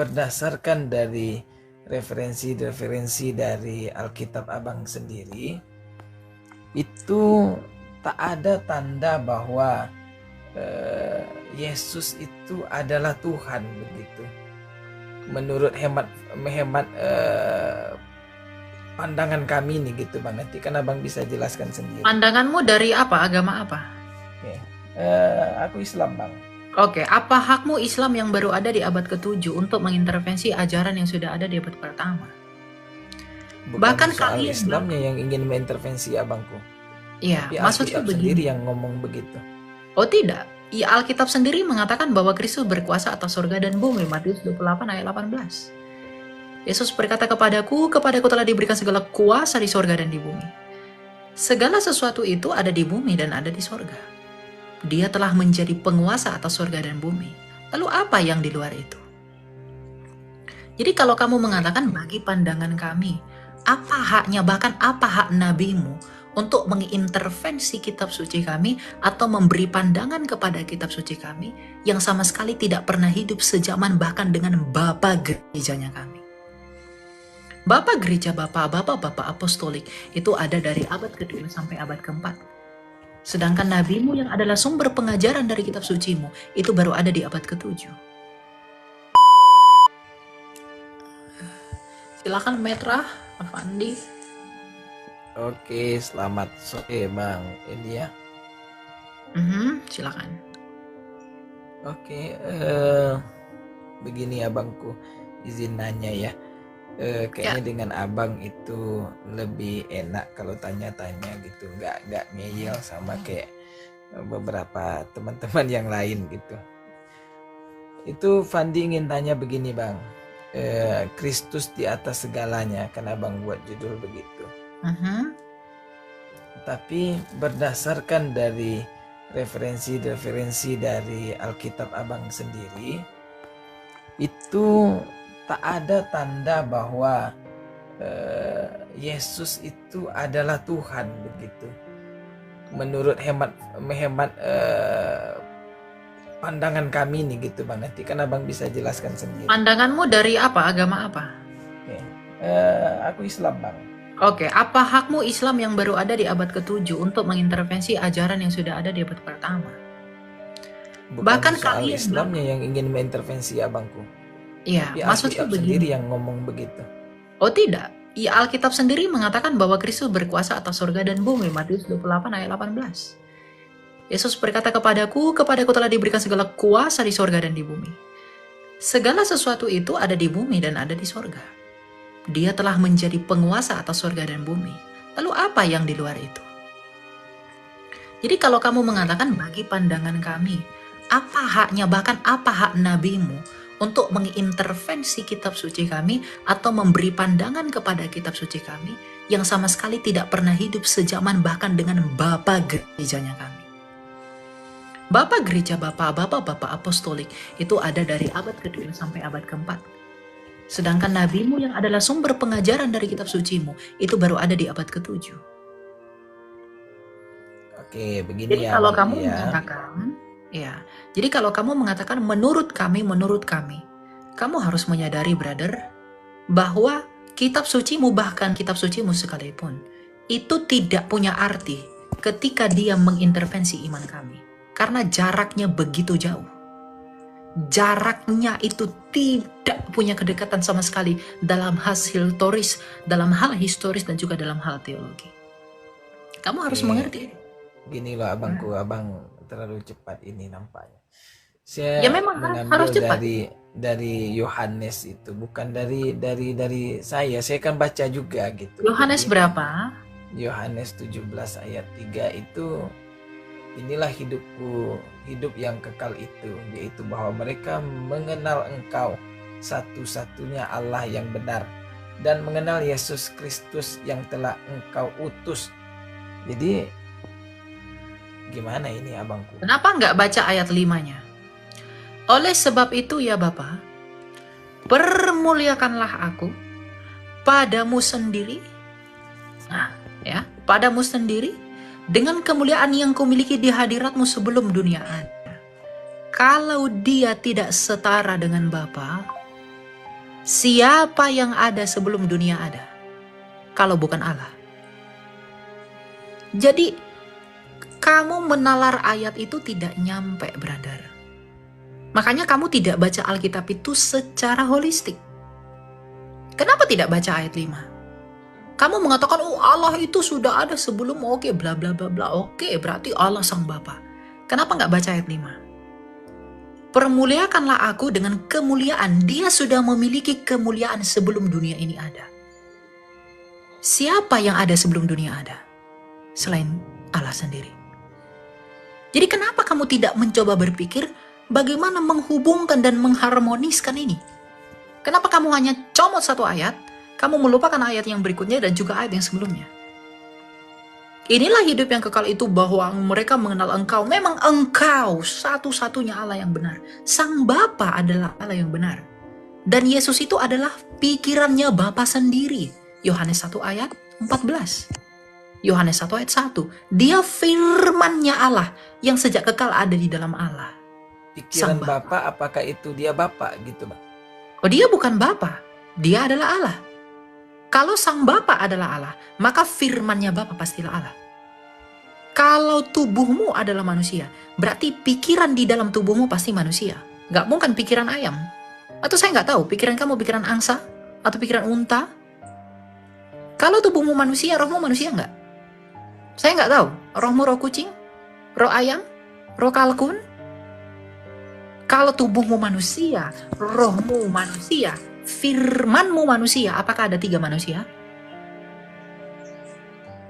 berdasarkan dari referensi-referensi dari Alkitab Abang sendiri, itu tak ada tanda bahwa Yesus itu adalah Tuhan begitu. Menurut hemat pandangan kami nih gitu Bang. Nanti kan Abang bisa jelaskan sendiri. Pandanganmu dari apa? Agama apa? Oke. Aku Islam Bang. Oke, apa hakmu Islam yang baru ada di abad ke-7 untuk mengintervensi ajaran yang sudah ada di abad pertama? Bukan Bahkan soal kalian, Islamnya yang ingin mengintervensi abangku, ya, tapi maksudku Alkitab begini. sendiri yang ngomong begitu. Oh tidak, ya, Alkitab sendiri mengatakan bahwa Kristus berkuasa atas surga dan bumi, Matius 28 ayat 18. Yesus berkata kepadaku telah diberikan segala kuasa di surga dan di bumi. Segala sesuatu itu ada di bumi dan ada di surga. Dia telah menjadi penguasa atas surga dan bumi. Lalu apa yang di luar itu? Jadi kalau kamu mengatakan bagi pandangan kami, apa haknya, bahkan apa hak nabimu untuk mengintervensi kitab suci kami atau memberi pandangan kepada kitab suci kami yang sama sekali tidak pernah hidup sejaman bahkan dengan bapa gerejanya kami. Bapa gereja, bapak apostolik itu ada dari abad ke-2 sampai abad ke-4. Sedangkan nabimu yang adalah sumber pengajaran dari kitab sucimu itu baru ada di abad ke-7. Silakan Metra, Avandi. Oke, selamat sore Bang Elia. Silakan. Oke, begini abangku, izin nanya ya. Kayaknya dengan abang itu lebih enak kalau tanya-tanya gitu, nggak ngeyel sama kayak beberapa teman-teman yang lain gitu. Itu Fandi ingin tanya begini Bang, Kristus di atas segalanya, kan abang buat judul begitu. Tapi berdasarkan dari referensi-referensi dari Alkitab Abang sendiri, itu tak ada tanda bahwa Yesus itu adalah Tuhan begitu. Menurut hemat pandangan kami nih gitu Bang. Nanti kan Abang bisa jelaskan sendiri. Pandanganmu dari apa? Agama apa? Oke. Aku Islam Bang. Oke, apa hakmu Islam yang baru ada di abad ke-7 untuk mengintervensi ajaran yang sudah ada di abad pertama? Bukan Bahkan soal kalian, Islamnya yang ingin mengintervensi abangku, ya, tapi maksudku Alkitab sendiri begini. yang ngomong begitu. Oh tidak, ya, Alkitab sendiri mengatakan bahwa Kristus berkuasa atas surga dan bumi, Matius 28 ayat 18. Yesus berkata kepadaku telah diberikan segala kuasa di surga dan di bumi. Segala sesuatu itu ada di bumi dan ada di surga. Dia telah menjadi penguasa atas surga dan bumi. Lalu apa yang di luar itu? Jadi kalau kamu mengatakan bagi pandangan kami, apa haknya, bahkan apa hak nabimu untuk mengintervensi kitab suci kami atau memberi pandangan kepada kitab suci kami yang sama sekali tidak pernah hidup sejaman bahkan dengan bapa gerejanya kami. Bapa gereja, bapak apostolik itu ada dari abad ke-2 sampai abad ke-4. Sedangkan nabimu yang adalah sumber pengajaran dari kitab sucimu itu baru ada di abad ke-7. Oke, begini Jadi ya kalau Bang kamu mengatakan, ya, jadi kalau kamu mengatakan menurut kami, kamu harus menyadari, brother, bahwa kitab sucimu, bahkan kitab sucimu sekalipun, itu tidak punya arti ketika dia mengintervensi iman kami. Karena jaraknya begitu jauh. Jaraknya itu tidak punya kedekatan sama sekali dalam dalam hal historis dan juga dalam hal teologi. Kamu harus mengerti. Gini loh abangku, abang terlalu cepat ini nampaknya. Ya Saya memang mengambil harus cepat. dari Yohanes itu, bukan dari saya. Saya kan baca juga gitu. Yohanes Jadi, berapa? Yohanes 17 ayat 3 itu, inilah hidupku, hidup yang kekal itu, yaitu bahwa mereka mengenal Engkau satu-satunya Allah yang benar dan mengenal Yesus Kristus yang telah Engkau utus. Jadi gimana ini abangku? Kenapa nggak baca ayat 5-nya? Oleh sebab itu ya Bapa, permuliakanlah aku padamu sendiri. Nah, ya, padamu sendiri dengan kemuliaan yang kumiliki di hadiratmu sebelum dunia ada. Kalau dia tidak setara dengan Bapa, Siapa yang ada sebelum dunia ada? Kalau bukan Allah. Jadi, kamu menalar ayat itu tidak nyampe, brother. Makanya kamu tidak baca Alkitab itu secara holistik. Kenapa tidak baca ayat 5? Kamu mengatakan, oh Allah itu sudah ada sebelum, oke, bla bla bla bla. Oke, berarti Allah sang Bapa. Kenapa nggak baca ayat 5? Permuliakanlah aku dengan kemuliaan. Dia sudah memiliki kemuliaan sebelum dunia ini ada. Siapa yang ada sebelum dunia ada? Selain Allah sendiri. Jadi kenapa kamu tidak mencoba berpikir bagaimana menghubungkan dan mengharmoniskan ini? Kenapa kamu hanya comot satu ayat, kamu melupakan ayat yang berikutnya dan juga ayat yang sebelumnya? Inilah hidup yang kekal itu, bahwa mereka mengenal Engkau. Memang Engkau satu-satunya Allah yang benar. Sang Bapa adalah Allah yang benar. Dan Yesus itu adalah pikirannya Bapa sendiri. Yohanes 1 ayat 14. Yohanes 1 ayat 1. Dia firman-Nya Allah yang sejak kekal ada di dalam Allah. Pikiran Sang Bapa. Bapa, apakah itu dia Bapa gitu, Bang? Oh, dia bukan Bapa. Dia adalah Allah. Kalau Sang Bapa adalah Allah, maka firman-Nya Bapa pastilah Allah. Kalau tubuhmu adalah manusia, berarti pikiran di dalam tubuhmu pasti manusia. Gak mungkin pikiran ayam. Atau saya nggak tahu, pikiran kamu pikiran angsa? Atau pikiran unta? Kalau tubuhmu manusia, rohmu manusia nggak? Saya nggak tahu. Rohmu roh kucing? Roh ayam? Roh kalkun? Kalau tubuhmu manusia, rohmu manusia, firmanmu manusia, apakah ada 3 manusia?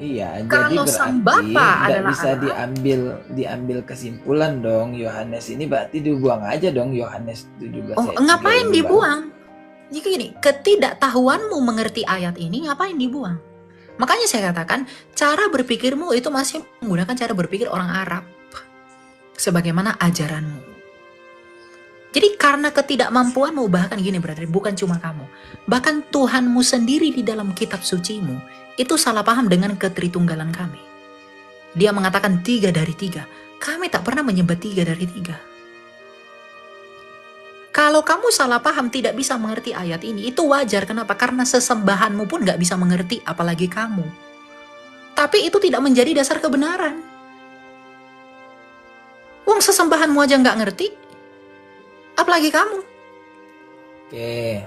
Iya, Kalau jadi Sang berarti Bapa nggak adalah bisa Allah, diambil kesimpulan dong. Yohanes ini berarti dibuang aja dong, Yohanes 17 oh, ayat 3 ngapain ini, Bang. dibuang? Jika gini, ketidaktahuanmu mengerti ayat ini, ngapain dibuang? Makanya saya katakan, cara berpikirmu itu masih menggunakan cara berpikir orang Arab. Sebagaimana ajaranmu. Jadi karena ketidakmampuanmu, bahkan gini berarti bukan cuma kamu. Bahkan Tuhanmu sendiri di dalam kitab sucimu, itu salah paham dengan ketritunggalan kami. Dia mengatakan 3 dari 3. Kami tak pernah menyembah 3 dari 3. Kalau kamu salah paham, tidak bisa mengerti ayat ini, itu wajar. Kenapa? Karena sesembahanmu pun gak bisa mengerti, apalagi kamu. Tapi itu tidak menjadi dasar kebenaran. Wong sesembahanmu aja gak ngerti, apalagi kamu. Oke.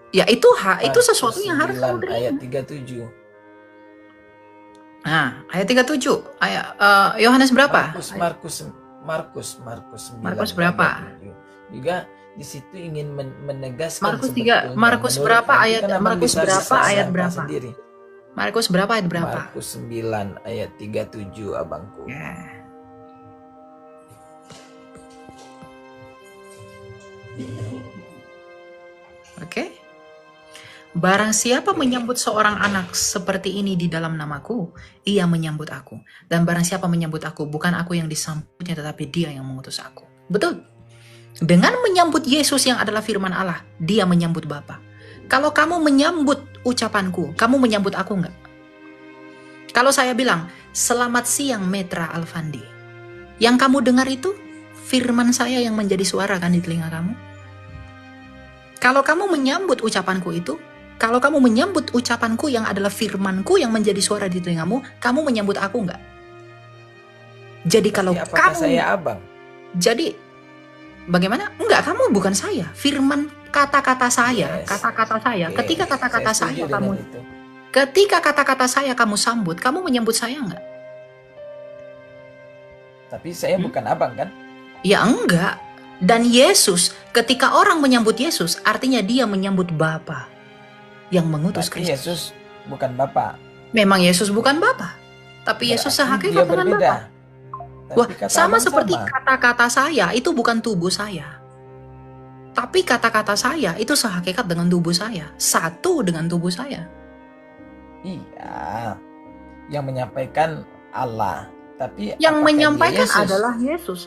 Ya itu itu Markus sesuatu yang harus kamu 9 ayat terima. 37. Nah, ayat 37. Ayat Yohanes berapa? Markus 9 Markus berapa? ayat 37. Juga di situ ingin menegaskan Markus 3. sebetulnya, Markus menurut berapa nanti ayat? kan abang Markus bisa berapa ayat sangka berapa? sendiri. Markus berapa ayat berapa? Markus 9 ayat 37, abangku. Ya. Oke. Barang siapa menyambut seorang anak seperti ini di dalam namaku, ia menyambut aku. Dan barang siapa menyambut aku, bukan aku yang disambutnya, tetapi dia yang mengutus aku. Betul. Dengan menyambut Yesus yang adalah firman Allah, dia menyambut Bapa. Kalau kamu menyambut ucapanku, kamu menyambut aku enggak? Kalau saya bilang, selamat siang Metra Alfandi. Yang kamu dengar itu, firman saya yang menjadi suara kan di telinga kamu? Kalau kamu menyambut ucapanku itu, kalau kamu menyambut ucapanku yang adalah firmanku yang menjadi suara di telingamu, kamu menyambut aku enggak? Jadi kalau apakah kamu... saya abang? Jadi, bagaimana? Enggak, kamu bukan saya. Firman kata-kata saya, Yes. kata-kata saya. Oke, Ketika kata-kata saya saya setuju kamu... dengan itu. Ketika kata-kata saya kamu sambut, kamu menyambut saya enggak? Tapi saya bukan abang kan? Ya enggak. Dan Yesus, ketika orang menyambut Yesus, artinya dia menyambut Bapa yang mengutus Berarti Kristus. Yesus bukan Bapa. Memang Yesus bukan Bapa, tapi Yesus Berarti sehakikat dia dengan berbeda. Bapa. Tapi Wah, kata sama abang seperti sama. kata-kata saya itu bukan tubuh saya. Tapi kata-kata saya itu sehakikat dengan tubuh saya. Satu dengan tubuh saya. Iya. Yang menyampaikan Allah. Tapi Yang apakah menyampaikan dia Yesus? adalah Yesus.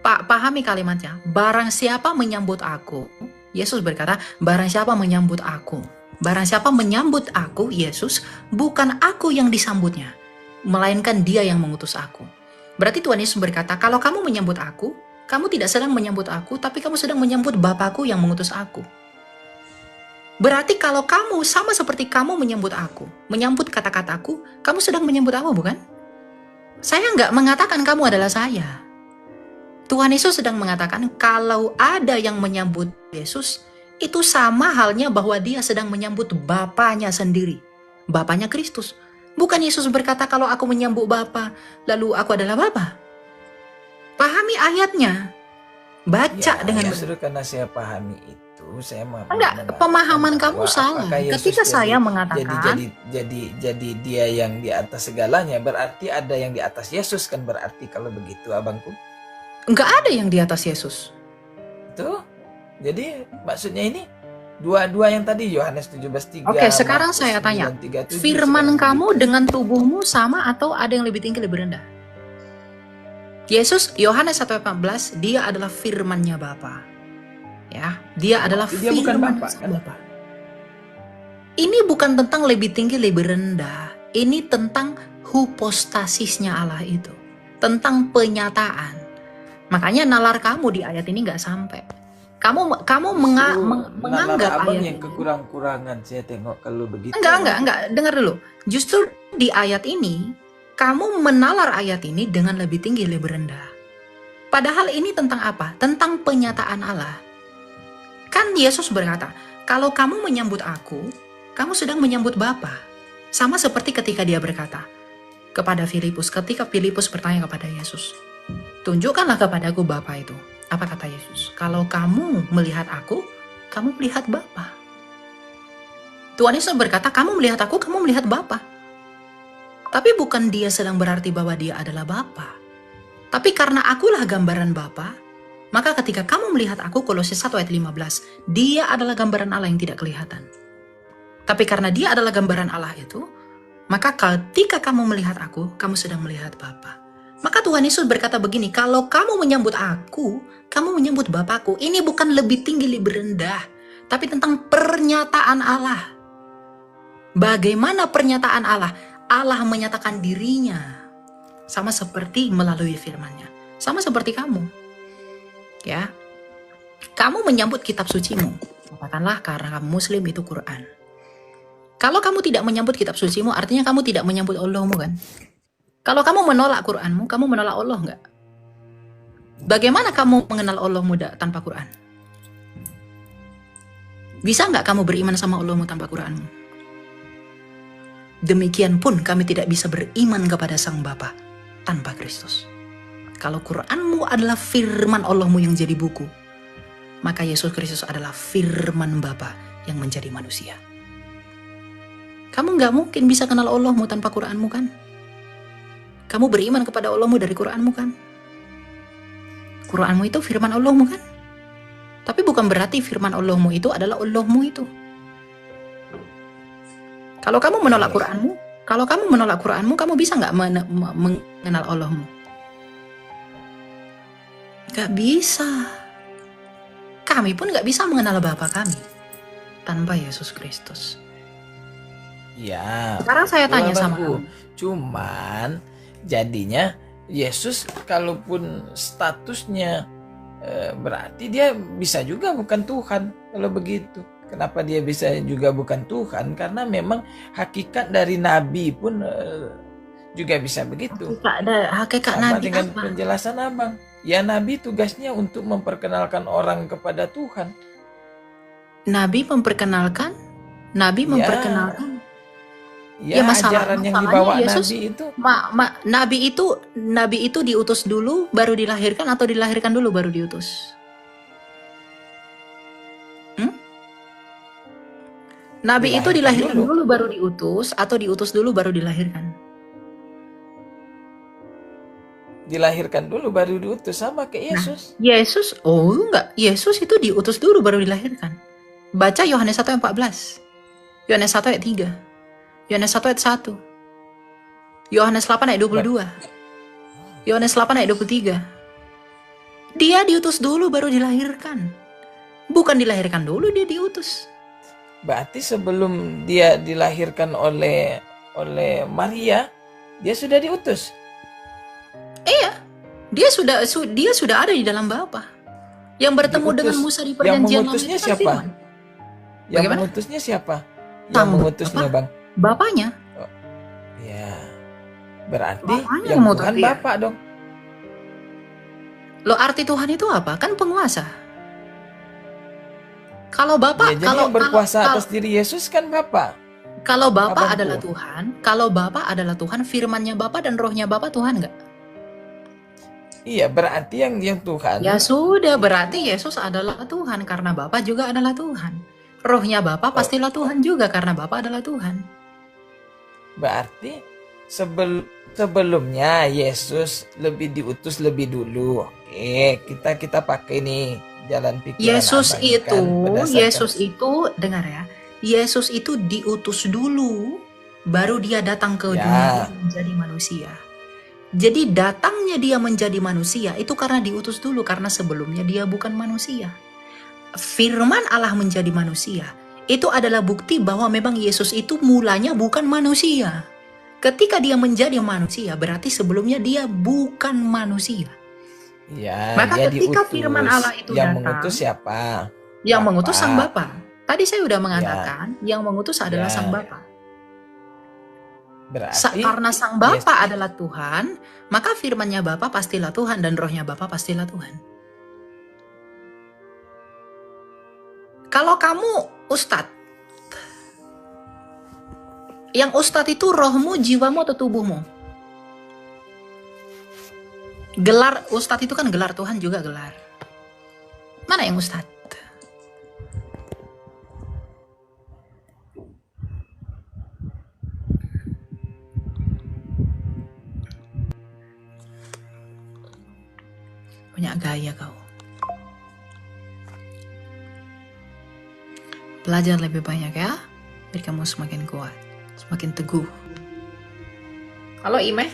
Pak, pahami kalimatnya. Barang siapa menyambut aku, Yesus berkata, barang siapa menyambut aku. Barang siapa menyambut aku, Yesus, bukan aku yang disambutnya, melainkan dia yang mengutus aku. Berarti Tuhan Yesus berkata, kalau kamu menyambut aku, Kamu tidak sedang menyambut aku, tapi kamu sedang menyambut Bapakku yang mengutus aku. Berarti kalau kamu sama seperti kamu menyambut aku, menyambut kata-kataku, kamu sedang menyambut aku, bukan? Saya nggak mengatakan kamu adalah saya. Tuhan Yesus sedang mengatakan kalau ada yang menyambut Yesus, itu sama halnya bahwa dia sedang menyambut Bapanya sendiri. Bapanya Kristus. Bukan Yesus berkata kalau aku menyambut Bapa, lalu aku adalah Bapa. Pahami ayatnya. Baca Ya, dengan justru karena saya pahami itu, saya enggak, mengatakan pemahaman kamu bahwa salah. apakah Yesus Ketika saya mengatakan jadi dia yang di atas segalanya, berarti ada yang di atas Yesus kan, berarti kalau begitu abangku. enggak ada yang di atas Yesus. Tuh. Jadi maksudnya ini dua yang tadi Yohanes 17:3. Oke, sekarang saya tanya. Firman kamu dengan tubuhmu sama atau ada yang lebih tinggi lebih rendah? Yesus, Yohanes 1:14, dia adalah firman-Nya Bapa. Ya, dia adalah dia bukan firman Bapa, kan? Bapa. Ini bukan tentang lebih tinggi lebih rendah. Ini tentang hypostasisnya Allah itu. Tentang penyataan. Makanya nalar kamu di ayat ini nggak sampai. Kamu menganggap abang ayat yang kekurang-kurangan saya tengok kalau begitu. Enggak. Dengar dulu. Justru di ayat ini, kamu menalar ayat ini dengan lebih tinggi, lebih rendah. Padahal ini tentang apa? Tentang penyataan Allah. Kan Yesus berkata, kalau kamu menyambut aku, kamu sedang menyambut Bapa. Sama seperti ketika dia berkata kepada Filipus, ketika Filipus bertanya kepada Yesus, tunjukkanlah kepadaku Bapa itu. Apa kata Yesus? Kalau kamu melihat aku, kamu melihat Bapa. Tuhan Yesus berkata, kamu melihat aku, kamu melihat Bapa. Tapi bukan dia sedang berarti bahwa dia adalah Bapa. Tapi karena akulah gambaran Bapa, maka ketika kamu melihat aku, Kolose 1 ayat 15, dia adalah gambaran Allah yang tidak kelihatan. Tapi karena dia adalah gambaran Allah itu, maka ketika kamu melihat aku, kamu sedang melihat Bapa. Maka Tuhan Yesus berkata begini, kalau kamu menyambut aku, kamu menyambut Bapakku. Ini bukan lebih tinggi, lebih rendah, tapi tentang pernyataan Allah. Bagaimana pernyataan Allah? Allah menyatakan dirinya sama seperti melalui firman-Nya. Sama seperti kamu. Ya. Kamu menyambut kitab sucimu. Katakanlah karena kamu muslim itu Quran. Kalau kamu tidak menyambut kitab sucimu, artinya kamu tidak menyambut Allahmu, kan? Kalau kamu menolak Quranmu, kamu menolak Allah enggak? Bagaimana kamu mengenal Allahmu tanpa Quran? Bisa enggak kamu beriman sama Allahmu tanpa Quranmu? Demikian pun kami tidak bisa beriman kepada Sang Bapa tanpa Kristus. Kalau Quranmu adalah firman Allahmu yang jadi buku, maka Yesus Kristus adalah firman Bapa yang menjadi manusia. Kamu nggak mungkin bisa kenal Allahmu tanpa Quranmu, kan? Kamu beriman kepada Allahmu dari Quranmu, kan? Quranmu itu firman Allahmu, kan? Tapi bukan berarti firman Allahmu itu adalah Allahmu itu. Kalau kamu menolak Quranmu, kamu bisa nggak mengenal Allahmu? Nggak bisa. Kami pun nggak bisa mengenal Bapa kami tanpa Yesus Kristus. Ya. Sekarang saya tanya sama kamu. kamu. Cuman jadinya Yesus kalaupun statusnya berarti dia bisa juga bukan Tuhan kalau begitu. Kenapa dia bisa juga bukan Tuhan? Karena memang hakikat dari Nabi pun juga bisa begitu. Hakikat Sama Nabi dengan apa? penjelasan abang. Ya Nabi tugasnya untuk memperkenalkan orang kepada Tuhan. Nabi memperkenalkan. Ya, ajaran yang dibawa Yesus, Nabi itu. Nabi itu diutus dulu baru dilahirkan atau dilahirkan dulu baru diutus? Nabi itu dilahirkan dulu baru diutus atau diutus dulu baru dilahirkan? Dilahirkan dulu baru diutus, sama kayak Yesus. Yesus itu diutus dulu baru dilahirkan. Baca Yohanes 1 ayat 14. Yohanes 1 ayat 3. Yohanes 1 ayat 1. Yohanes 8 ayat 22. Yohanes 8 ayat 23. Dia diutus dulu baru dilahirkan. Bukan dilahirkan dulu dia diutus. Berarti sebelum dia dilahirkan oleh Maria, dia sudah diutus. Iya. Dia sudah ada di dalam Bapa. Yang bertemu dengan Diutus. Musa di Yang perjanjian lama mengutusnya itu kan siapa? firman. Yang Bagaimana? mengutusnya siapa? Yang Sang mengutusnya, Bapa. Bang. Bapaknya. Oh, ya. Berarti Bapaknya yang mengutus Tuhan dia. Bapak dong. Loh, arti Tuhan itu apa? Kan penguasa. Kalau Bapak, Ya, jadi yang berkuasa atas diri Yesus kan Bapak. kalau Bapak Abangku. adalah Tuhan, kalau Bapak adalah Tuhan, firman-Nya Bapak dan rohnya Bapak Tuhan nggak? Iya, berarti yang Tuhan. Ya sudah, berarti Yesus adalah Tuhan karena Bapa juga adalah Tuhan. Rohnya Bapa pastilah Tuhan juga karena Bapa adalah Tuhan. Berarti sebelumnya Yesus lebih diutus lebih dulu. Oke, kita pakai nih jalan pikiran Yesus Abang kan, berdasarkan- Yesus itu, dengar ya, Yesus itu diutus dulu, baru dia datang ke Ya. dunia menjadi manusia. Jadi datangnya dia menjadi manusia itu karena diutus dulu, karena sebelumnya dia bukan manusia. Firman Allah menjadi manusia itu adalah bukti bahwa memang Yesus itu mulanya bukan manusia. Ketika dia menjadi manusia, berarti sebelumnya dia bukan manusia. Ya, Maka dia ketika diutus. firman Allah itu yang datang, mengutus siapa? Yang Bapa. mengutus Sang Bapa. Tadi saya sudah mengatakan, yang mengutus adalah Ya. Sang Bapa. Berarti Karena Sang Bapa adalah Tuhan, maka firman-Nya Bapa pastilah Tuhan dan rohnya Bapa pastilah Tuhan. Kalau kamu ustadz, yang ustadz itu rohmu, jiwamu, atau tubuhmu? Gelar ustadz itu kan gelar, Tuhan juga gelar. Mana yang ustadz? Punya gaya kau. Belajar lebih banyak ya, biar kamu semakin kuat, semakin teguh. Halo Ime,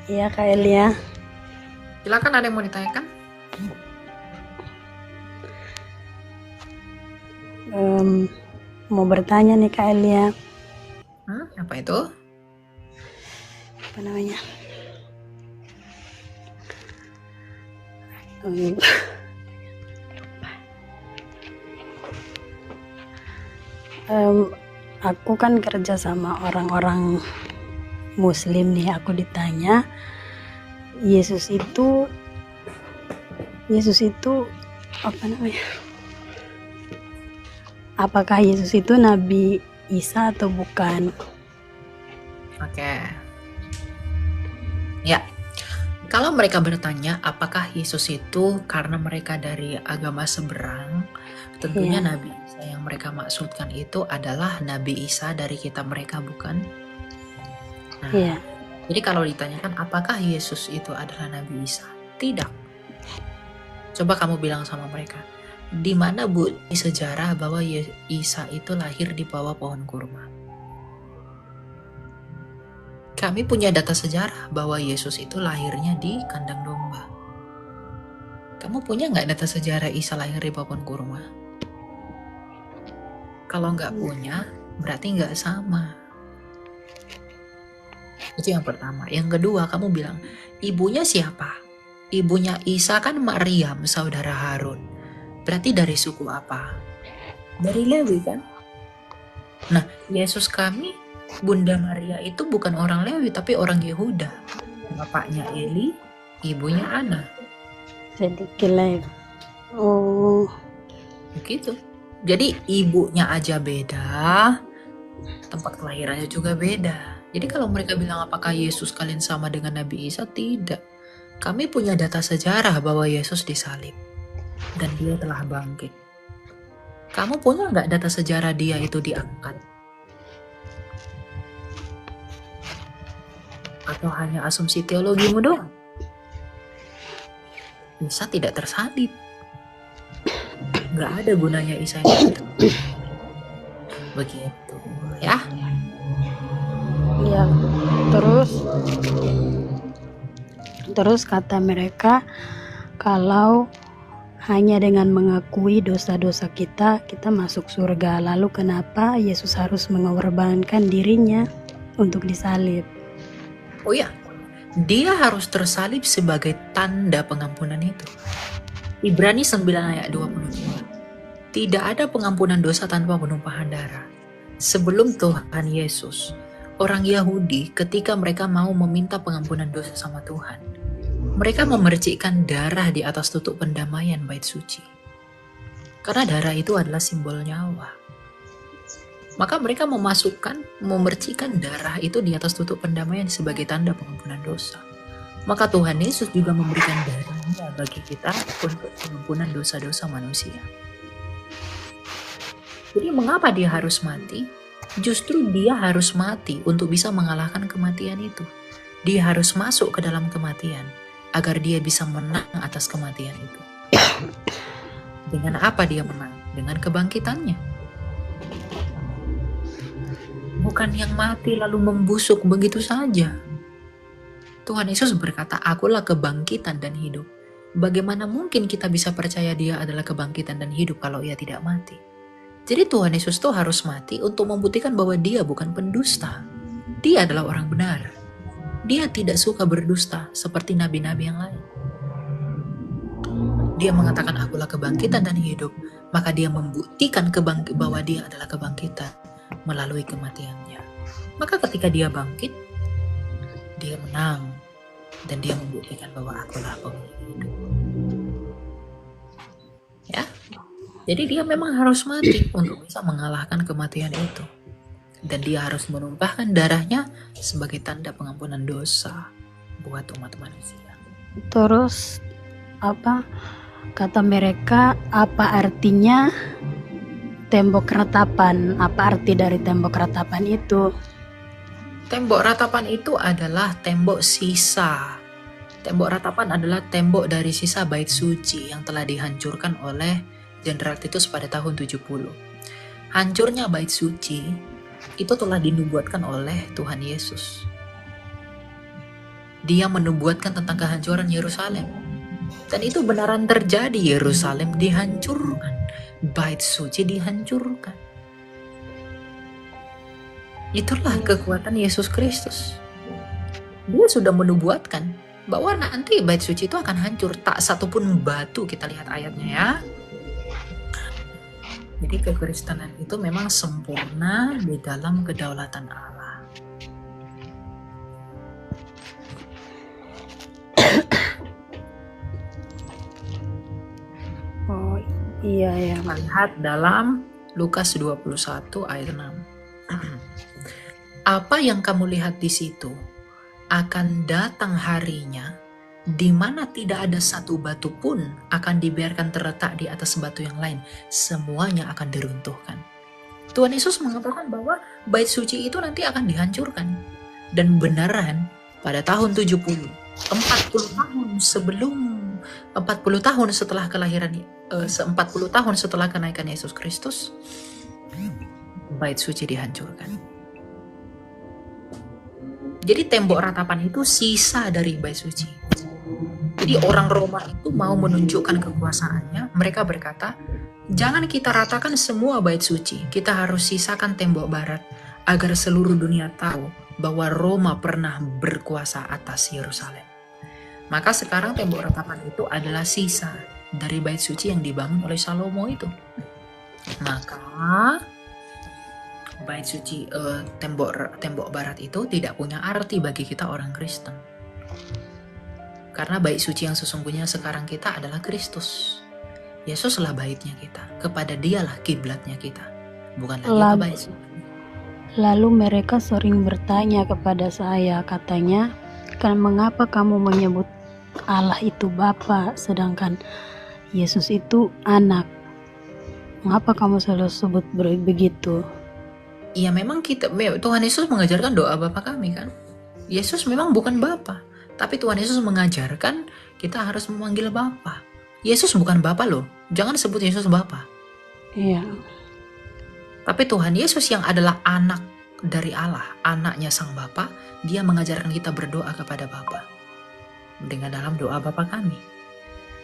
Iya Kak Elia. silakan, ada yang mau ditanyakan? Mau bertanya nih Kak Elia. Apa itu? Apa namanya? Aku kan kerja sama orang-orang Muslim nih. Aku ditanya, Yesus itu apa namanya? Apakah Yesus itu Nabi Isa atau bukan? Oke. Ya. Kalau mereka bertanya apakah Yesus itu karena mereka dari agama seberang, tentunya Iya. Nabi Isa yang mereka maksudkan itu adalah Nabi Isa dari kitab mereka, bukan? Nah, Iya. jadi kalau ditanyakan apakah Yesus itu adalah Nabi Isa? Tidak. Coba kamu bilang sama mereka, di mana bu di sejarah bahwa Isa itu lahir di bawah pohon kurma? Kami punya data sejarah bahwa Yesus itu lahirnya di kandang domba. Kamu punya nggak data sejarah Isa lahir di bawah pohon kurma? Kalau nggak punya, berarti nggak sama. Itu yang pertama. Yang kedua, kamu bilang, ibunya siapa? Ibunya Isa kan Maryam, saudara Harun. Berarti dari suku apa? Dari Lewi kan? Nah, Yesus kami, Bunda Maria itu bukan orang Lewi, tapi orang Yehuda. Bapaknya Eli, ibunya Ana. Sedikit lain. Oh, Begitu. Jadi ibunya aja beda, tempat kelahirannya juga beda. Jadi kalau mereka bilang apakah Yesus kalian sama dengan Nabi Isa? Tidak. Kami punya data sejarah bahwa Yesus disalib dan dia telah bangkit. Kamu punya nggak data sejarah dia itu diangkat? Atau hanya asumsi teologimu doang? Isa tidak tersalib. Nggak ada gunanya Isa itu. Begitu ya. ya. Terus kata mereka, kalau hanya dengan mengakui dosa-dosa kita masuk surga. Lalu kenapa Yesus harus mengorbankan dirinya untuk disalib? Oh ya, Dia harus tersalib sebagai tanda pengampunan itu. Ibrani 9 ayat 22. Tidak ada pengampunan dosa tanpa penumpahan darah. Sebelum Tuhan Yesus, orang Yahudi ketika mereka mau meminta pengampunan dosa sama Tuhan, mereka memercikkan darah di atas tutup pendamaian bait suci. Karena darah itu adalah simbol nyawa. Maka mereka memercikkan darah itu di atas tutup pendamaian sebagai tanda pengampunan dosa. Maka Tuhan Yesus juga memberikan darahnya bagi kita untuk pengampunan dosa-dosa manusia. Jadi mengapa dia harus mati? Justru dia harus mati untuk bisa mengalahkan kematian itu. Dia harus masuk ke dalam kematian agar dia bisa menang atas kematian itu. Dengan apa dia menang? Dengan kebangkitannya. Bukan yang mati lalu membusuk begitu saja. Tuhan Yesus berkata, "Akulah kebangkitan dan hidup." Bagaimana mungkin kita bisa percaya dia adalah kebangkitan dan hidup kalau ia tidak mati? Jadi Tuhan Yesus tuh harus mati untuk membuktikan bahwa dia bukan pendusta. Dia adalah orang benar. Dia tidak suka berdusta seperti nabi-nabi yang lain. Dia mengatakan, "Akulah kebangkitan dan hidup." Maka dia membuktikan bahwa dia adalah kebangkitan melalui kematiannya. Maka ketika dia bangkit, dia menang dan dia membuktikan bahwa akulah pemilik hidup. Ya, jadi dia memang harus mati untuk bisa mengalahkan kematian itu, dan dia harus menumpahkan darahnya sebagai tanda pengampunan dosa buat umat manusia. Terus apa kata mereka, apa artinya tembok ratapan? Apa arti dari tembok ratapan itu? Tembok ratapan itu adalah tembok sisa. Tembok ratapan adalah tembok dari sisa bait suci yang telah dihancurkan oleh Jenderal Titus pada tahun 70. Hancurnya bait suci itu telah dinubuatkan oleh Tuhan Yesus. Dia menubuatkan tentang kehancuran Yerusalem. Dan itu benaran terjadi. Yerusalem dihancurkan. Bait suci dihancurkan. Itulah kekuatan Yesus Kristus. Dia sudah menubuatkan bahwa nanti bait suci itu akan hancur. Tak satupun batu, kita lihat ayatnya ya. Jadi kekristenan itu memang sempurna di dalam kedaulatan Allah. Oh iya ya. Lihat dalam Lukas 21 ayat 6. Apa yang kamu lihat di situ, akan datang harinya di mana tidak ada satu batu pun akan dibiarkan terletak di atas batu yang lain. Semuanya akan diruntuhkan. Tuhan Yesus mengatakan bahwa bait suci itu nanti akan dihancurkan. Dan beneran pada tahun 70, 40 tahun sebelum 40 tahun setelah kelahiran 40 tahun setelah kenaikan Yesus Kristus, bait suci dihancurkan. Jadi tembok ratapan itu sisa dari bait suci. Jadi orang Roma itu mau menunjukkan kekuasaannya. Mereka berkata, jangan kita ratakan semua bait suci. Kita harus sisakan tembok barat agar seluruh dunia tahu bahwa Roma pernah berkuasa atas Yerusalem. Maka sekarang tembok ratapan itu adalah sisa dari bait suci yang dibangun oleh Salomo itu. Maka bait suci tembok barat itu tidak punya arti bagi kita orang Kristen. Karena bait suci yang sesungguhnya sekarang kita adalah Kristus. Yesuslah baitnya kita. Kepada Dialah kiblatnya kita. Bukan lagi ke bait suci. Lalu mereka sering bertanya kepada saya, katanya, "Kan mengapa kamu menyebut Allah itu Bapa, sedangkan Yesus itu anak? Mengapa kamu selalu sebut begitu?" Ya memang Tuhan Yesus mengajarkan doa Bapa kami kan. Yesus memang bukan Bapa, tapi Tuhan Yesus mengajarkan kita harus memanggil Bapa. Yesus bukan Bapa loh, jangan sebut Yesus Bapa. Iya. Tapi Tuhan Yesus yang adalah anak dari Allah, anaknya Sang Bapa, Dia mengajarkan kita berdoa kepada Bapa. Dengan dalam doa Bapa kami.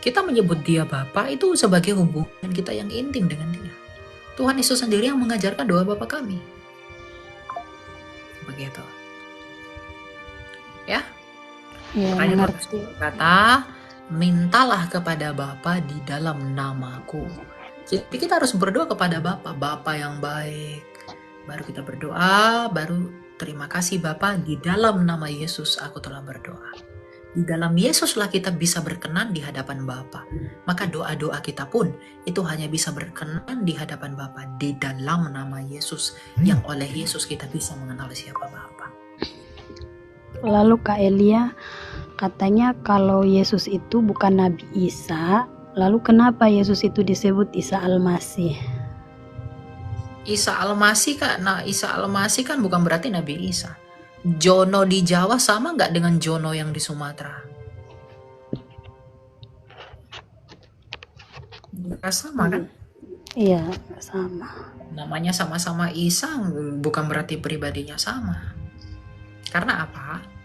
Kita menyebut Dia Bapa itu sebagai hubungan kita yang intim dengan Dia. Tuhan Yesus sendiri yang mengajarkan doa Bapa kami. Begitu. Ya. Ya, Makanya Tuhan mengerti. berkata, mintalah kepada Bapa di dalam namaku. Jadi kita harus berdoa kepada Bapa, Bapa yang baik. Baru kita berdoa, baru terima kasih Bapa, di dalam nama Yesus aku telah berdoa. Di dalam Yesuslah kita bisa berkenan di hadapan Bapa. Maka doa-doa kita pun itu hanya bisa berkenan di hadapan Bapa di dalam nama Yesus, yang oleh Yesus kita bisa mengenal siapa Bapa. Lalu Kak Elia katanya kalau Yesus itu bukan Nabi Isa, lalu kenapa Yesus itu disebut Isa Al-Masih? Isa Al-Masih kan, Isa Al-Masih kan bukan berarti Nabi Isa. Jono di Jawa sama nggak dengan Jono yang di Sumatera? Nggak sama kan? Iya, sama. Namanya sama-sama Isa, bukan berarti pribadinya sama. Karena apa?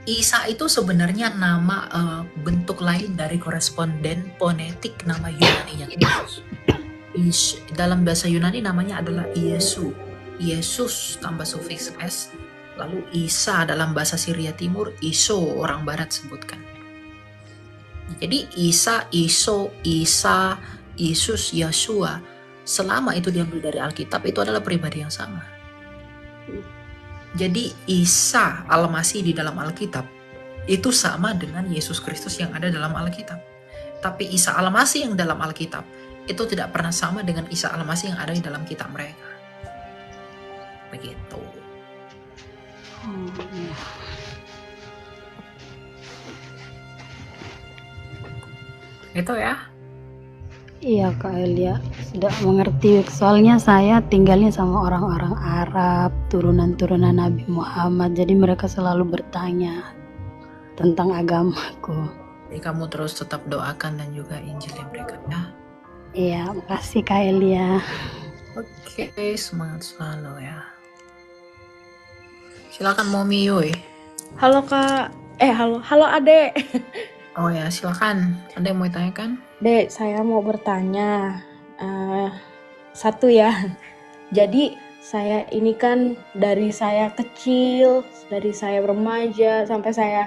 Isa itu sebenarnya nama bentuk lain dari koresponden fonetik nama Yunani-nya Yesus. Dalam bahasa Yunani namanya adalah Yesu. Yesus tambah sufiks S. Lalu Isa dalam bahasa Syria Timur, Iso orang Barat sebutkan. Jadi Isa, Iso, Isa, Yesus, Yeshua, selama itu diambil dari Alkitab, itu adalah pribadi yang sama. Jadi Isa Al-Masih di dalam Alkitab itu sama dengan Yesus Kristus yang ada dalam Alkitab. Tapi Isa Al-Masih yang dalam Alkitab itu tidak pernah sama dengan Isa Al-Masih yang ada di dalam kitab mereka. Begitu. Itu ya. Iya Kak Elia, sudah mengerti. Soalnya saya tinggalnya sama orang-orang Arab, turunan-turunan Nabi Muhammad. Jadi mereka selalu bertanya tentang agamaku. Jadi kamu terus tetap doakan dan juga injili mereka ya. Iya, makasih Kak Elia. Oke, semangat selalu ya. Silakan Momi Yui. Halo Kak, halo Adek. Oh ya, silakan. Ada yang mau ditanyakan? Dek, saya mau bertanya satu ya. Jadi saya ini kan dari saya kecil, dari saya remaja sampai saya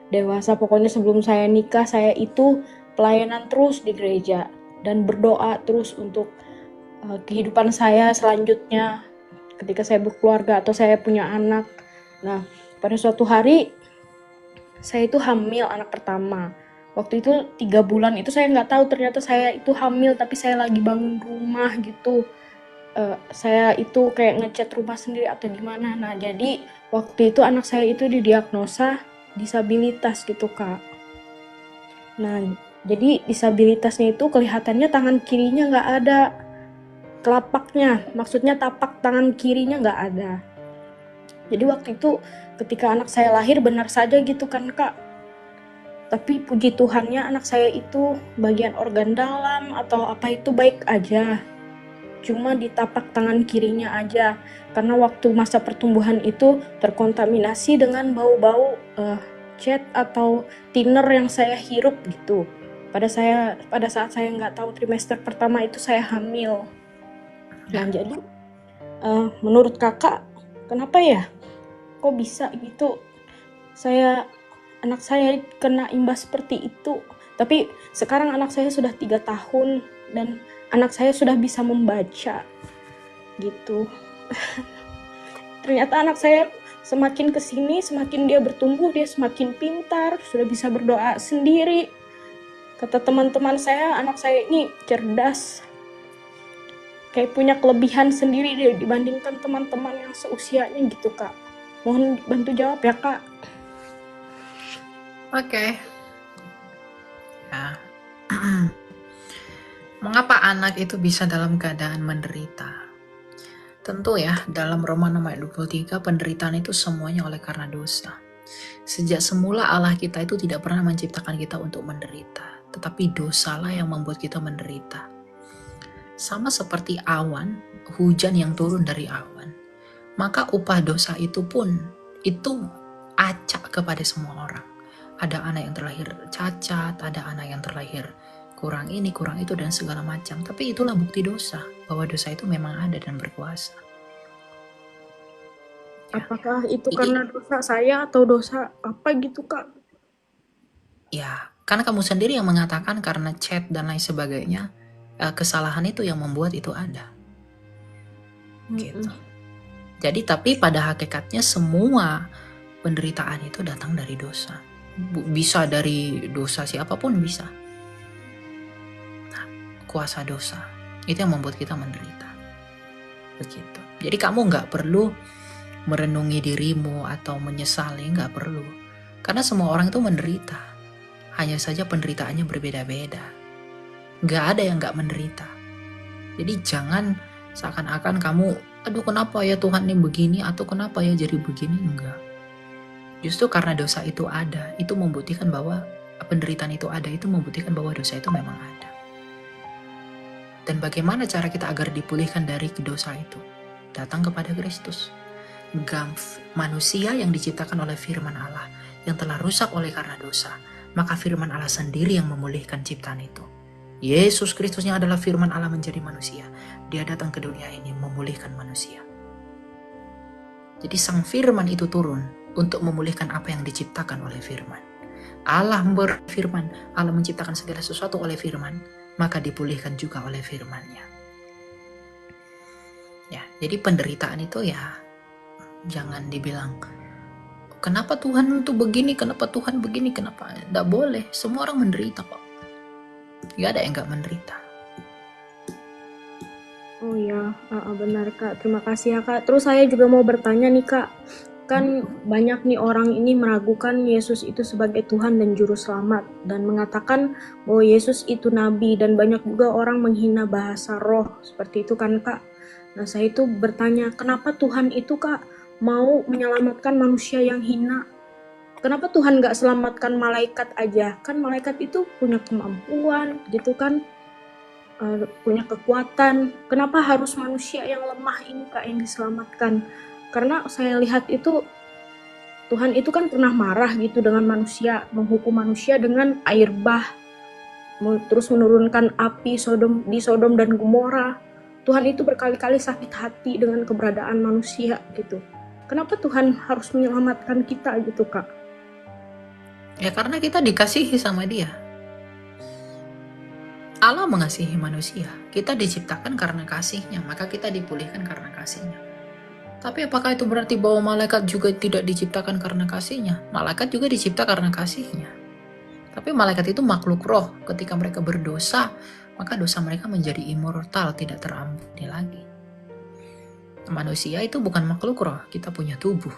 dewasa, pokoknya sebelum saya nikah saya itu pelayanan terus di gereja dan berdoa terus untuk kehidupan saya selanjutnya ketika saya berkeluarga atau saya punya anak. Nah, pada suatu hari saya itu hamil anak pertama. Waktu itu 3 bulan itu saya nggak tahu ternyata saya itu hamil, tapi saya lagi bangun rumah gitu. Saya itu kayak ngecat rumah sendiri atau gimana. Nah, jadi waktu itu anak saya itu didiagnosa disabilitas gitu, Kak. Nah, jadi disabilitasnya itu kelihatannya tangan kirinya nggak ada. Kelapaknya, maksudnya tapak tangan kirinya nggak ada. Jadi waktu itu ketika anak saya lahir benar saja gitu kan Kak. Tapi puji Tuhannya anak saya itu bagian organ dalam atau apa itu baik aja. Cuma di tapak tangan kirinya aja. Karena waktu masa pertumbuhan itu terkontaminasi dengan bau-bau cat atau thinner yang saya hirup gitu. Pada saat saya nggak tahu trimester pertama itu saya hamil. Nah jadi menurut kakak kenapa ya? Kok bisa gitu? Anak saya kena imbas seperti itu. Tapi sekarang anak saya sudah 3 tahun dan anak saya sudah bisa membaca gitu. Ternyata anak saya semakin kesini, semakin dia bertumbuh, dia semakin pintar, sudah bisa berdoa sendiri. Kata teman-teman saya, anak saya ini cerdas. Kayak punya kelebihan sendiri dia dibandingkan teman-teman yang seusianya gitu Kak. Mohon bantu jawab ya Kak. Oke. Ya. Mengapa anak itu bisa dalam keadaan menderita? Tentu ya, dalam Roma 6 ayat 23, penderitaan itu semuanya oleh karena dosa. Sejak semula Allah kita itu tidak pernah menciptakan kita untuk menderita, tetapi dosalah yang membuat kita menderita. Sama seperti awan, hujan yang turun dari awan. Maka upah dosa itu pun, itu acak kepada semua orang. Ada anak yang terlahir cacat, ada anak yang terlahir kurang ini, kurang itu, dan segala macam. Tapi itulah bukti dosa, bahwa dosa itu memang ada dan berkuasa. Apakah itu Jadi, karena dosa saya atau dosa apa gitu, Kak? ya, karena kamu sendiri yang mengatakan karena chat dan lain sebagainya, kesalahan itu yang membuat itu ada. Gitu. Jadi, tapi pada hakikatnya semua penderitaan itu datang dari dosa. Bisa dari dosa siapapun bisa. Nah, kuasa dosa itu yang membuat kita menderita. Begitu. Jadi kamu nggak perlu merenungi dirimu atau menyesali, nggak perlu. Karena semua orang itu menderita. Hanya saja penderitaannya berbeda-beda. Nggak ada yang nggak menderita. Jadi jangan seakan-akan kamu, aduh kenapa ya Tuhan ini begini, atau kenapa ya jadi begini, enggak. Justru karena dosa itu ada, itu membuktikan bahwa penderitaan itu ada, itu membuktikan bahwa dosa itu memang ada. Dan bagaimana cara kita agar dipulihkan dari dosa itu? Datang kepada Kristus. Manusia yang diciptakan oleh firman Allah, yang telah rusak oleh karena dosa, maka firman Allah sendiri yang memulihkan ciptaan itu. Yesus Kristusnya adalah firman Allah menjadi manusia. Dia datang ke dunia ini memulihkan manusia. Jadi sang firman itu turun untuk memulihkan apa yang diciptakan oleh firman. Allah berfirman, Allah menciptakan segala sesuatu oleh firman, maka dipulihkan juga oleh firman-Nya. Ya, jadi penderitaan itu ya jangan dibilang kenapa Tuhan itu begini, kenapa Tuhan begini, kenapa. Tidak boleh, semua orang menderita kok. Gak ada yang gak menderita. Oh ya, benar Kak. Terima kasih ya Kak. Terus saya juga mau bertanya nih Kak. Kan banyak nih orang ini meragukan Yesus itu sebagai Tuhan dan Juru Selamat. Dan mengatakan bahwa Yesus itu Nabi. Dan banyak juga orang menghina bahasa roh. Seperti itu kan Kak. Nah saya itu bertanya, kenapa Tuhan itu Kak mau menyelamatkan manusia yang hina? Kenapa Tuhan gak selamatkan malaikat aja? Kan malaikat itu punya kemampuan gitu kan. Punya kekuatan. Kenapa harus manusia yang lemah ini Kak yang diselamatkan? Karena saya lihat itu Tuhan itu kan pernah marah gitu dengan manusia, menghukum manusia dengan air bah, terus menurunkan api di Sodom dan Gomora. Tuhan itu berkali-kali sakit hati dengan keberadaan manusia gitu. Kenapa Tuhan harus menyelamatkan kita gitu Kak? Ya karena kita dikasihi sama Dia. Allah mengasihi manusia. Kita diciptakan karena kasih-Nya, maka kita dipulihkan karena kasih-Nya. Tapi apakah itu berarti bahwa malaikat juga tidak diciptakan karena kasih-Nya? Malaikat juga dicipta karena kasih-Nya. Tapi malaikat itu makhluk roh. Ketika mereka berdosa, maka dosa mereka menjadi immortal, tidak terampuni lagi. Manusia itu bukan makhluk roh, kita punya tubuh.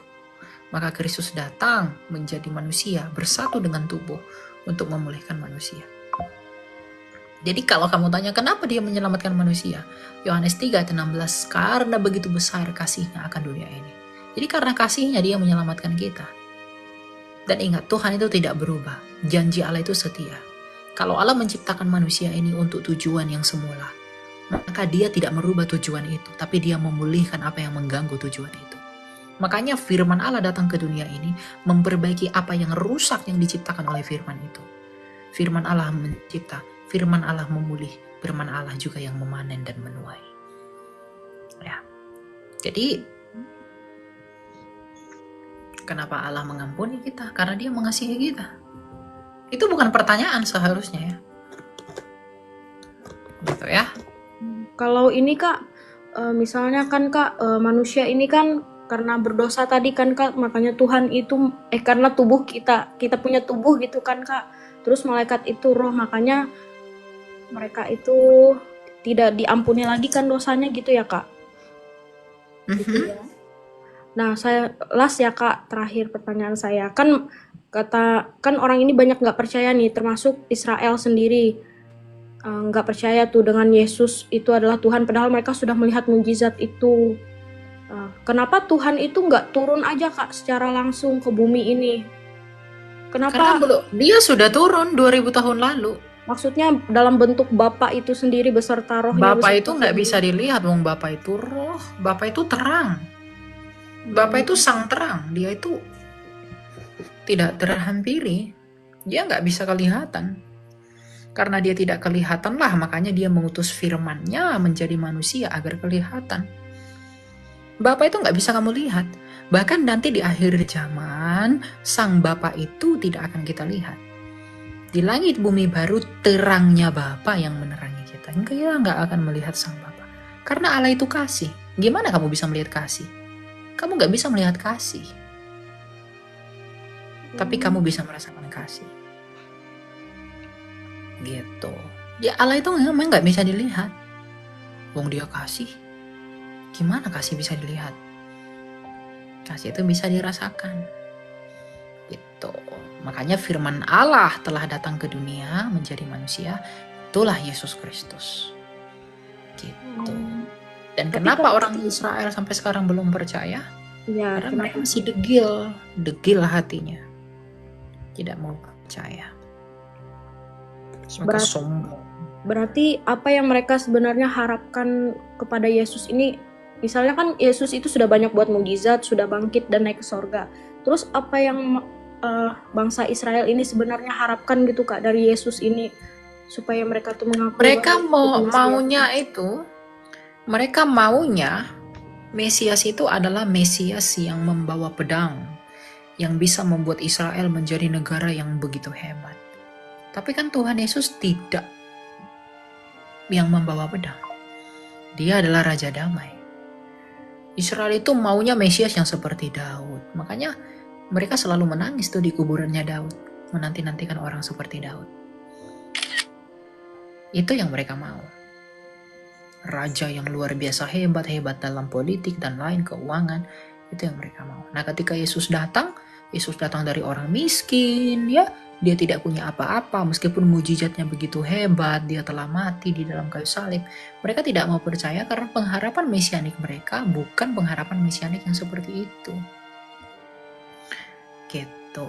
Maka Kristus datang menjadi manusia, bersatu dengan tubuh untuk memulihkan manusia. Jadi kalau kamu tanya kenapa Dia menyelamatkan manusia, Yohanes 3 ayat 16, karena begitu besar kasih-Nya akan dunia ini. Jadi karena kasih-Nya Dia menyelamatkan kita. Dan ingat, Tuhan itu tidak berubah. Janji Allah itu setia. Kalau Allah menciptakan manusia ini untuk tujuan yang semula, maka Dia tidak merubah tujuan itu, tapi Dia memulihkan apa yang mengganggu tujuan itu. Makanya firman Allah datang ke dunia ini memperbaiki apa yang rusak yang diciptakan oleh firman itu. Firman Allah mencipta, firman Allah memulih, firman Allah juga yang memanen dan menuai. Ya. Jadi kenapa Allah mengampuni kita? Karena Dia mengasihi kita. Itu bukan pertanyaan seharusnya ya. Gitu ya. Kalau ini Kak, misalnya kan Kak, manusia ini kan karena berdosa tadi kan Kak, makanya Tuhan itu karena tubuh kita punya tubuh gitu kan Kak. Terus malaikat itu roh, makanya mereka itu tidak diampuni lagi kan dosanya gitu ya Kak. Gitu ya. Nah, saya last ya Kak, terakhir pertanyaan saya. Kan orang ini banyak nggak percaya nih, termasuk Israel sendiri. Nggak percaya tuh dengan Yesus itu adalah Tuhan, padahal mereka sudah melihat mukjizat itu. Kenapa Tuhan itu nggak turun aja Kak secara langsung ke bumi ini? Kenapa? Karena Dia sudah turun 2000 tahun lalu. Maksudnya dalam bentuk Bapa itu sendiri beserta rohnya. Bapa itu nggak bisa dilihat, wong Bapa itu roh, Bapa itu terang. Bapa itu sang terang, Dia itu tidak terhampiri, Dia nggak bisa kelihatan. Karena Dia tidak kelihatan lah, makanya Dia mengutus firman-Nya menjadi manusia agar kelihatan. Bapa itu nggak bisa kamu lihat. Bahkan nanti di akhir zaman, Sang Bapa itu tidak akan kita lihat. Di langit bumi baru, terangnya Bapa yang menerangi kita. Kita nggak akan melihat Sang Bapa. Karena Allah itu kasih. Gimana kamu bisa melihat kasih? Kamu nggak bisa melihat kasih. Tapi kamu bisa merasakan kasih. Gitu. Ya Allah itu memang nggak bisa dilihat. Wong dia kasih. Gimana kasih bisa dilihat? Kasih itu bisa dirasakan. Gitu. Makanya firman Allah telah datang ke dunia menjadi manusia. Itulah Yesus Kristus. Gitu. Dan Tapi kenapa kalau- orang Israel sampai sekarang belum percaya? Ya, Karena mereka masih degil hatinya. Tidak mau percaya. Mereka sombong. berarti apa yang mereka sebenarnya harapkan kepada Yesus ini, misalnya kan Yesus itu sudah banyak buat mukjizat, sudah bangkit dan naik ke sorga. Terus apa yang bangsa Israel ini sebenarnya harapkan gitu Kak dari Yesus ini supaya mereka tuh mengakui Mereka bahwa itu Mesias? mereka maunya Mesias itu adalah Mesias yang membawa pedang, yang bisa membuat Israel menjadi negara yang begitu hebat. Tapi kan Tuhan Yesus tidak yang membawa pedang. Dia adalah Raja Damai. Israel itu maunya Mesias yang seperti Daud. Makanya mereka selalu menangis tuh di kuburannya Daud, menanti-nantikan orang seperti Daud. Itu yang mereka mau. Raja yang luar biasa hebat dalam politik dan lain keuangan, itu yang mereka mau. Nah, ketika Yesus datang dari orang miskin, ya, dia tidak punya apa-apa, meskipun mujizatnya begitu hebat, dia telah mati di dalam kayu salib. Mereka tidak mau percaya karena pengharapan mesianik mereka bukan pengharapan mesianik yang seperti itu. Gitu.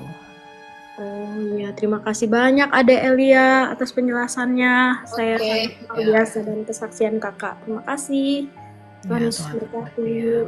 Oh iya, terima kasih banyak Ade Elia atas penjelasannya. Saya Oke, sangat luar ya. biasa dan kesaksian Kakak. Terima kasih. Tuhan Ya, Yesus Tuhan memberkati. berkati ya.